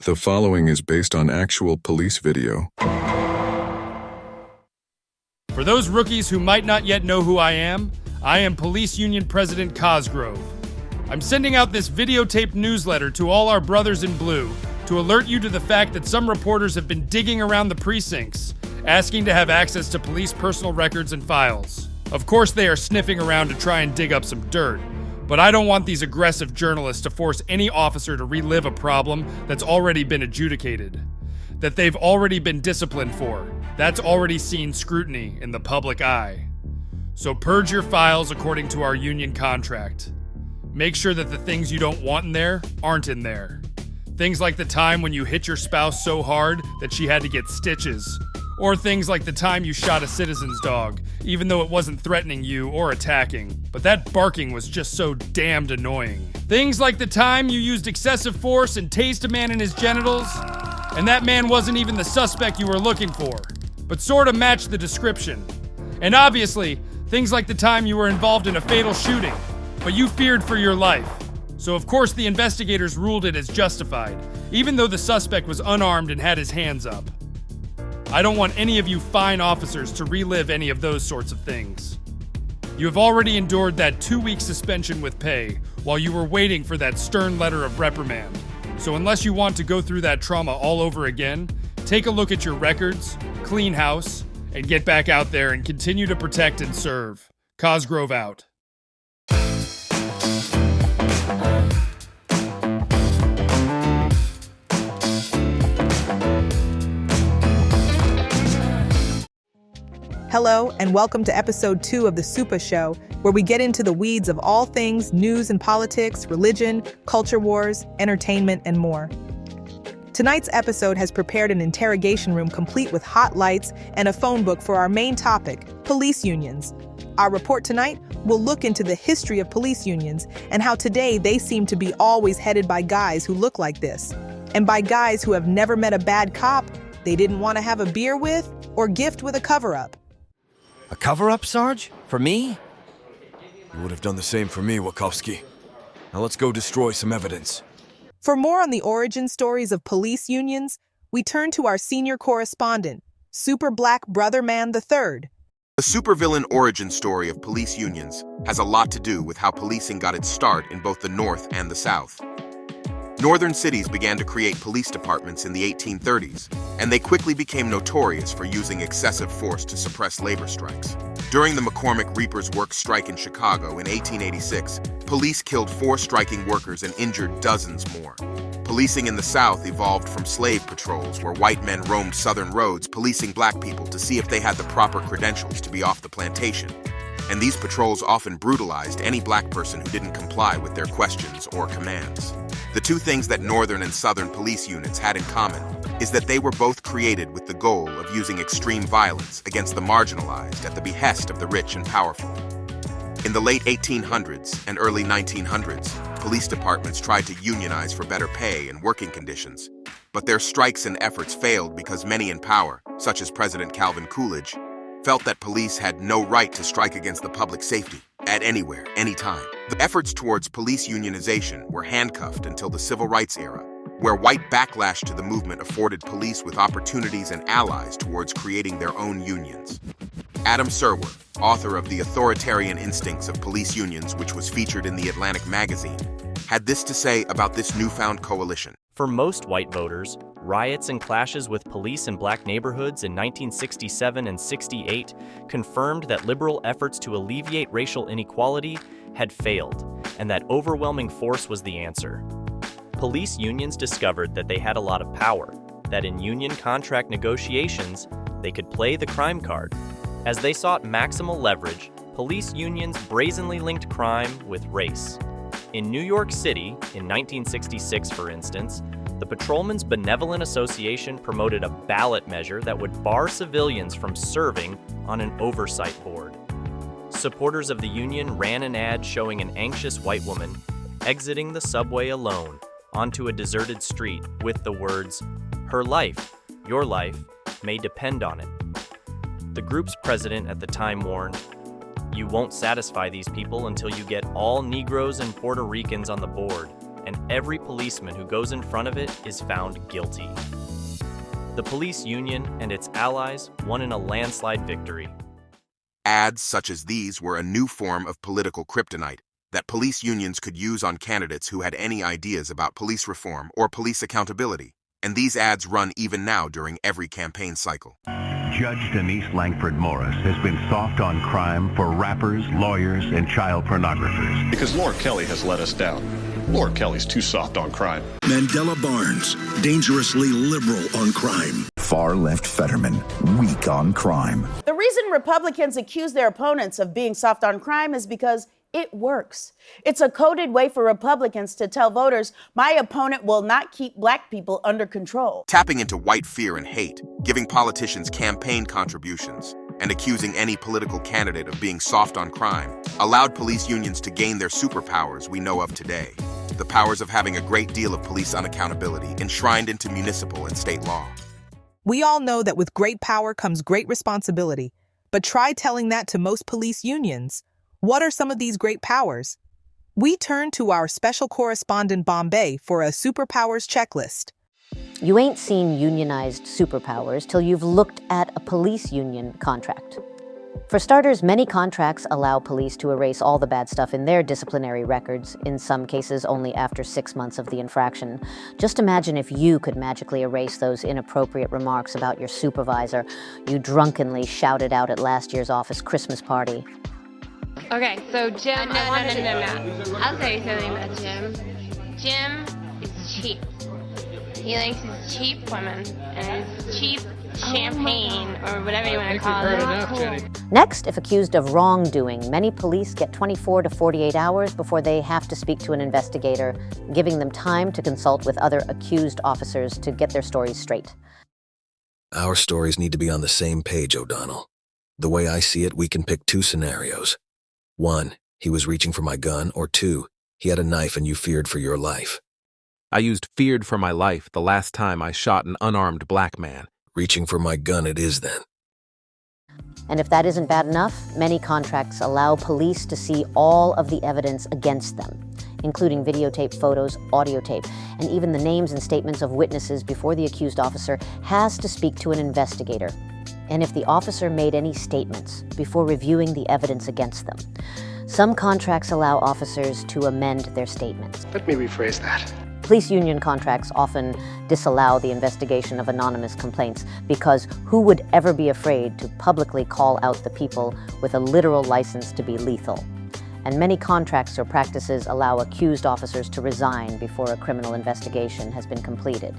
The following is based on actual police video. For those rookies who might not yet know who I am Police Union President Cosgrove. I'm sending out this videotaped newsletter to all our brothers in blue to alert you to the fact that some reporters have been digging around the precincts, asking to have access to police personal records and files. Of course, they are sniffing around to try and dig up some dirt, but I don't want these aggressive journalists to force any officer to relive a problem that's already been adjudicated, that they've already been disciplined for, that's already seen scrutiny in the public eye. So purge your files according to our union contract. Make sure that the things you don't want in there aren't in there. Things like the time when you hit your spouse so hard that she had to get stitches. Or things like the time you shot a citizen's dog, even though it wasn't threatening you or attacking, but that barking was just so damned annoying. Things like the time you used excessive force and tased a man in his genitals, and that man wasn't even the suspect you were looking for, but sort of matched the description. And obviously, things like the time you were involved in a fatal shooting, but you feared for your life. So of course the investigators ruled it as justified, even though the suspect was unarmed and had his hands up. I don't want any of you fine officers to relive any of those sorts of things. You have already endured that 2-week suspension with pay while you were waiting for that stern letter of reprimand. So unless you want to go through that trauma all over again, take a look at your records, clean house, and get back out there and continue to protect and serve. Cosgrove out. Hello, and welcome to episode 2 of The Super Show, where we get into the weeds of all things news and politics, religion, culture wars, entertainment, and more. Tonight's episode has prepared an interrogation room complete with hot lights and a phone book for our main topic, police unions. Our report tonight will look into the history of police unions and how today they seem to be always headed by guys who look like this, and by guys who have never met a bad cop they didn't want to have a beer with or gift with a cover-up. A cover-up, Sarge? For me? You would have done the same for me, Wachowski. Now let's go destroy some evidence. For more on the origin stories of police unions, we turn to our senior correspondent, Super Black Brother Man III. The supervillain origin story of police unions has a lot to do with how policing got its start in both the North and the South. Northern cities began to create police departments in the 1830s, and they quickly became notorious for using excessive force to suppress labor strikes. During the McCormick Reapers Works strike in Chicago in 1886, police killed 4 striking workers and injured dozens more. Policing in the South evolved from slave patrols, where white men roamed southern roads policing black people to see if they had the proper credentials to be off the plantation. And these patrols often brutalized any black person who didn't comply with their questions or commands. The two things that Northern and Southern police units had in common is that they were both created with the goal of using extreme violence against the marginalized at the behest of the rich and powerful. In the late 1800s and early 1900s, police departments tried to unionize for better pay and working conditions, but their strikes and efforts failed because many in power, such as President Calvin Coolidge, felt that police had no right to strike against the public safety at anywhere, anytime. The efforts towards police unionization were handcuffed until the Civil Rights era, where white backlash to the movement afforded police with opportunities and allies towards creating their own unions. Adam Serwer, author of The Authoritarian Instincts of Police Unions, which was featured in the Atlantic magazine, had this to say about this newfound coalition. For most white voters, riots and clashes with police in black neighborhoods in 1967 and 68 confirmed that liberal efforts to alleviate racial inequality had failed, and that overwhelming force was the answer. Police unions discovered that they had a lot of power, that in union contract negotiations, they could play the crime card. As they sought maximal leverage, police unions brazenly linked crime with race. In New York City, in 1966 for instance, the Patrolmen's Benevolent Association promoted a ballot measure that would bar civilians from serving on an oversight board. Supporters of the union ran an ad showing an anxious white woman exiting the subway alone onto a deserted street with the words, "Her life, your life, may depend on it." The group's president at the time warned, "You won't satisfy these people until you get all Negroes and Puerto Ricans on the board, and every policeman who goes in front of it is found guilty. The police union and its allies won in a landslide victory. Ads such as these were a new form of political kryptonite that police unions could use on candidates who had any ideas about police reform or police accountability, and these ads run even now during every campaign cycle. Judge Denise Langford Morris has been soft on crime for rappers, lawyers, and child pornographers. Because Laura Kelly has let us down. Laura Kelly's too soft on crime. Mandela Barnes, dangerously liberal on crime. Far-left Fetterman, weak on crime. The reason Republicans accuse their opponents of being soft on crime is because it works. It's a coded way for Republicans to tell voters, my opponent will not keep black people under control. Tapping into white fear and hate, giving politicians campaign contributions, and accusing any political candidate of being soft on crime allowed police unions to gain their superpowers we know of today. The powers of having a great deal of police unaccountability enshrined into municipal and state law. We all know that with great power comes great responsibility, but try telling that to most police unions. What are some of these great powers? We turn to our special correspondent Bombay for a superpowers checklist. You ain't seen unionized superpowers till you've looked at a police union contract. For starters, many contracts allow police to erase all the bad stuff in their disciplinary records, in some cases only after 6 months of the infraction. Just imagine if you could magically erase those inappropriate remarks about your supervisor you drunkenly shouted out at last year's office Christmas party. Okay, so Jim, no. I'll tell you something about Jim. Jim is cheap. He likes his cheap women and his cheap champagne, or whatever you want to call it. Next, if accused of wrongdoing, many police get 24 to 48 hours before they have to speak to an investigator, giving them time to consult with other accused officers to get their stories straight. Our stories need to be on the same page, O'Donnell. The way I see it, we can pick 2 scenarios. 1, he was reaching for my gun, or 2, he had a knife and you feared for your life. I used feared for my life the last time I shot an unarmed black man. Reaching for my gun it is then. And if that isn't bad enough, many contracts allow police to see all of the evidence against them, including videotape, photos, audio tape, and even the names and statements of witnesses before the accused officer has to speak to an investigator. And if the officer made any statements before reviewing the evidence against them. Some contracts allow officers to amend their statements. Let me rephrase that. Police union contracts often disallow the investigation of anonymous complaints because who would ever be afraid to publicly call out the people with a literal license to be lethal? And many contracts or practices allow accused officers to resign before a criminal investigation has been completed.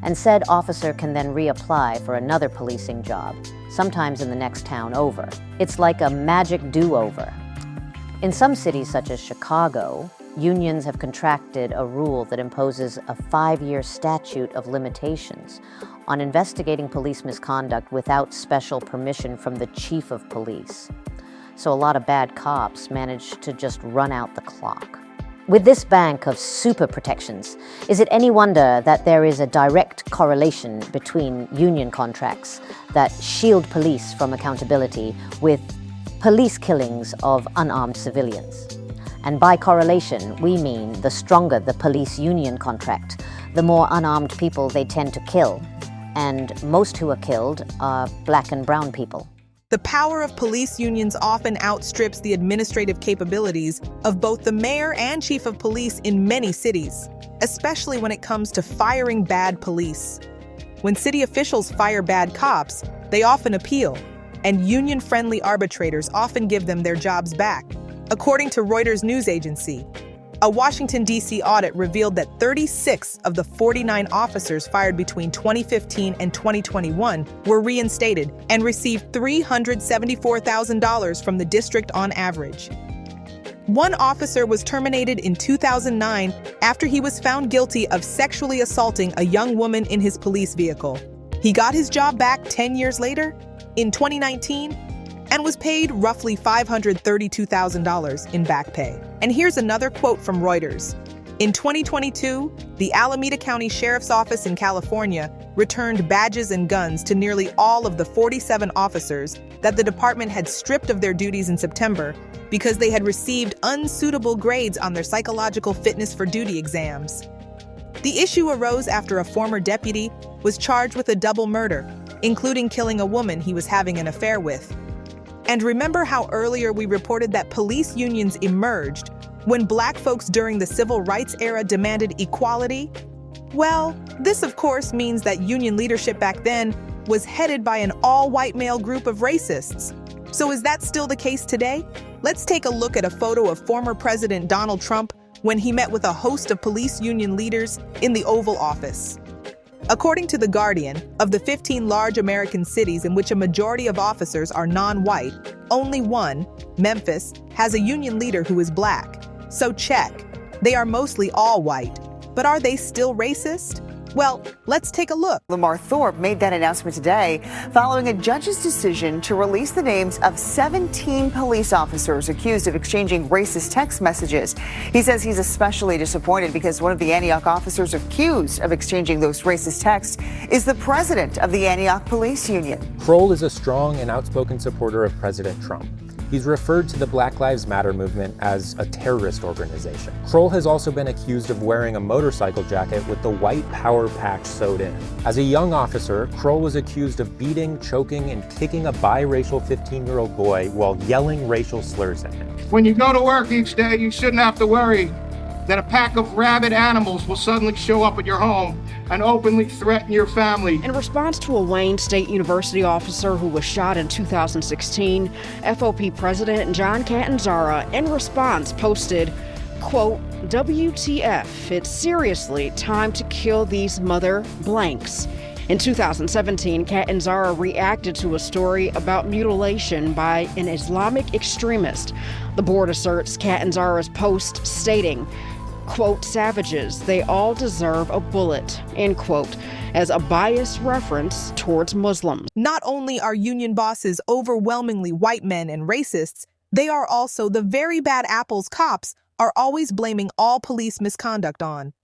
And said officer can then reapply for another policing job, sometimes in the next town over. It's like a magic do-over. In some cities, such as Chicago, unions have contracted a rule that imposes a 5-year statute of limitations on investigating police misconduct without special permission from the chief of police. So a lot of bad cops manage to just run out the clock. With this bank of super protections, is it any wonder that there is a direct correlation between union contracts that shield police from accountability with police killings of unarmed civilians? And by correlation, we mean the stronger the police union contract, the more unarmed people they tend to kill. And most who are killed are black and brown people. The power of police unions often outstrips the administrative capabilities of both the mayor and chief of police in many cities, especially when it comes to firing bad police. When city officials fire bad cops, they often appeal, and union-friendly arbitrators often give them their jobs back. According to Reuters news agency, a Washington, D.C. audit revealed that 36 of the 49 officers fired between 2015 and 2021 were reinstated and received $374,000 from the district on average. One officer was terminated in 2009 after he was found guilty of sexually assaulting a young woman in his police vehicle. He got his job back 10 years later, in 2019, and was paid roughly $532,000 in back pay. And here's another quote from Reuters. In 2022, the Alameda County Sheriff's Office in California returned badges and guns to nearly all of the 47 officers that the department had stripped of their duties in September because they had received unsuitable grades on their psychological fitness for duty exams. The issue arose after a former deputy was charged with a double murder, including killing a woman he was having an affair with. And remember how earlier we reported that police unions emerged when Black folks during the civil rights era demanded equality? Well, this of course means that union leadership back then was headed by an all-white male group of racists. So is that still the case today? Let's take a look at a photo of former President Donald Trump when he met with a host of police union leaders in the Oval Office. According to The Guardian, of the 15 large American cities in which a majority of officers are non-white, only one, Memphis, has a union leader who is Black. So check. They are mostly all white. But are they still racist? Well, let's take a look. Lamar Thorpe made that announcement today following a judge's decision to release the names of 17 police officers accused of exchanging racist text messages. He says he's especially disappointed because one of the Antioch officers accused of exchanging those racist texts is the president of the Antioch Police Union. Kroll is a strong and outspoken supporter of President Trump. He's referred to the Black Lives Matter movement as a terrorist organization. Kroll has also been accused of wearing a motorcycle jacket with the white power patch sewed in. As a young officer, Kroll was accused of beating, choking, and kicking a biracial 15-year-old boy while yelling racial slurs at him. When you go to work each day, you shouldn't have to worry that a pack of rabid animals will suddenly show up at your home and openly threaten your family. In response to a Wayne State University officer who was shot in 2016, FOP President John Catanzara, in response, posted, quote, WTF, it's seriously time to kill these mother blanks. In 2017, Catanzara reacted to a story about mutilation by an Islamic extremist. The board asserts Catanzara's post stating, quote, savages, they all deserve a bullet, end quote, as a biased reference towards Muslims. Not only are union bosses overwhelmingly white men and racists, they are also the very bad apples cops are always blaming all police misconduct on.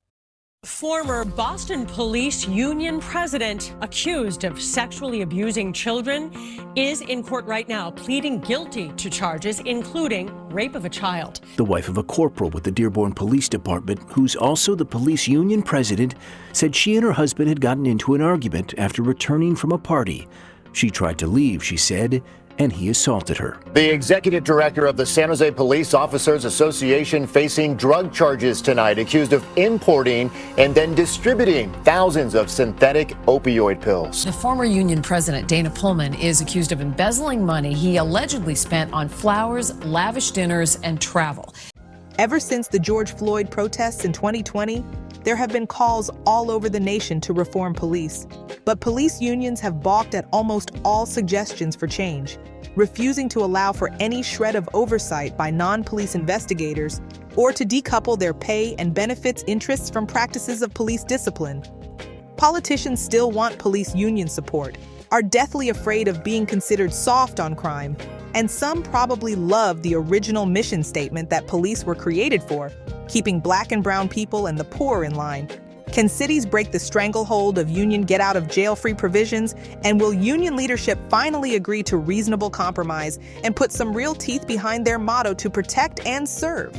Former Boston Police Union president accused of sexually abusing children is in court right now, pleading guilty to charges including rape of a child. The wife of a corporal with the Dearborn Police Department, who's also the police union president, said she and her husband had gotten into an argument after returning from a party. She tried to leave, she said, and he assaulted her. The executive director of the San Jose Police Officers Association facing drug charges tonight, accused of importing and then distributing thousands of synthetic opioid pills. The former union president, Dana Pullman, is accused of embezzling money he allegedly spent on flowers, lavish dinners, and travel. Ever since the George Floyd protests in 2020, there have been calls all over the nation to reform police. But police unions have balked at almost all suggestions for change, refusing to allow for any shred of oversight by non-police investigators or to decouple their pay and benefits interests from practices of police discipline. Politicians still want police union support, are deathly afraid of being considered soft on crime, and some probably love the original mission statement that police were created for, keeping Black and brown people and the poor in line. Can cities break the stranglehold of union get-out-of-jail-free provisions? And will union leadership finally agree to reasonable compromise and put some real teeth behind their motto to protect and serve?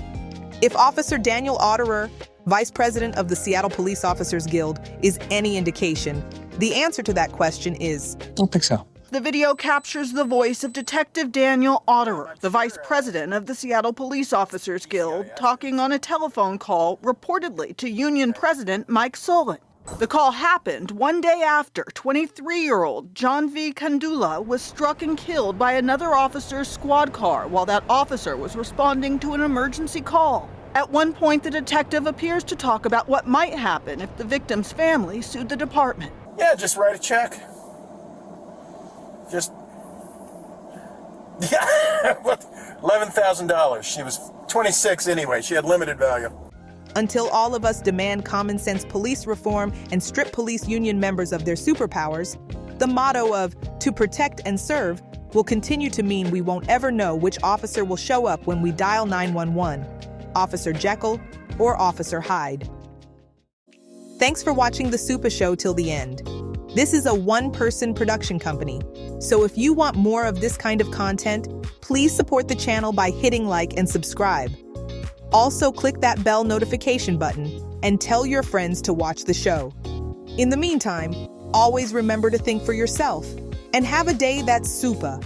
If Officer Daniel Auderer, Vice President of the Seattle Police Officers Guild, is any indication, the answer to that question is... Don't think so. The video captures the voice of Detective Daniel Auderer, the vice president of the Seattle Police Officers Guild, talking on a telephone call reportedly to Union President Mike Solon. The call happened one day after 23-year-old John V. Kandula was struck and killed by another officer's squad car while that officer was responding to an emergency call. At one point, the detective appears to talk about what might happen if the victim's family sued the department. Yeah, just write a check. Just, yeah, $11,000. She was 26 anyway. She had limited value. Until all of us demand common sense police reform and strip police union members of their superpowers, the motto of "to protect and serve" will continue to mean we won't ever know which officer will show up when we dial 911. Officer Jeckyll, or Officer Hyde. Thanks for watching The Super Show till the end. This is a one-person production company, so if you want more of this kind of content, please support the channel by hitting like and subscribe. Also, click that bell notification button and tell your friends to watch the show. In the meantime, always remember to think for yourself and have a day that's super.